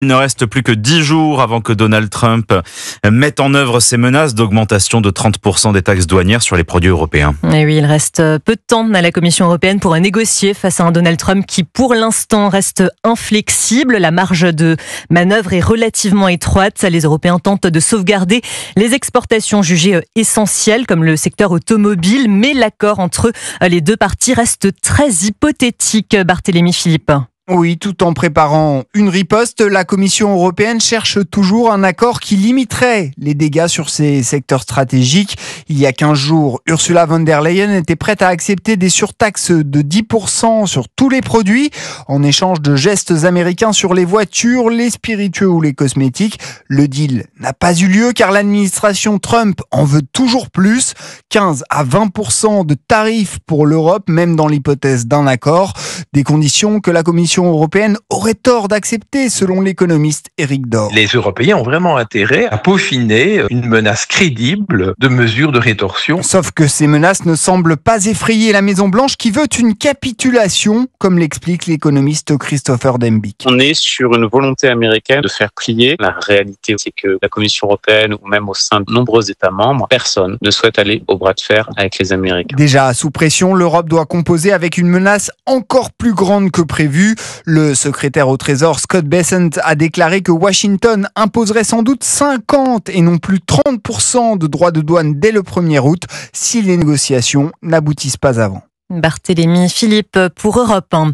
Il ne reste plus que 10 jours avant que Donald Trump mette en œuvre ses menaces d'augmentation de 30% des taxes douanières sur les produits européens. Et oui, il reste peu de temps à la Commission européenne pour négocier face à un Donald Trump qui, pour l'instant, reste inflexible. La marge de manœuvre est relativement étroite. Les Européens tentent de sauvegarder les exportations jugées essentielles, comme le secteur automobile, mais l'accord entre les deux parties reste très hypothétique. Barthélémy Philippe. Oui, tout en préparant une riposte, la Commission européenne cherche toujours un accord qui limiterait les dégâts sur ces secteurs stratégiques. Il y a 15 jours, Ursula von der Leyen était prête à accepter des surtaxes de 10% sur tous les produits en échange de gestes américains sur les voitures, les spiritueux ou les cosmétiques. Le deal n'a pas eu lieu car l'administration Trump en veut toujours plus. 15 à 20% de tarifs pour l'Europe, même dans l'hypothèse d'un accord. Des conditions que la Commission européenne aurait tort d'accepter, selon l'économiste Éric Dor. Les Européens ont vraiment intérêt à peaufiner une menace crédible de mesures de rétorsion. Sauf que ces menaces ne semblent pas effrayer la Maison-Blanche qui veut une capitulation, comme l'explique l'économiste Christopher Dembick. On est sur une volonté américaine de faire plier. La réalité, c'est que la Commission européenne, ou même au sein de nombreux États membres, personne ne souhaite aller au bras de fer avec les Américains. Déjà sous pression, l'Europe doit composer avec une menace encore plus grande que prévu. Le secrétaire au Trésor Scott Bessent a déclaré que Washington imposerait sans doute 50 et non plus 30% de droits de douane dès le 1er août si les négociations n'aboutissent pas avant. Barthélémy Philippe pour Europe 1.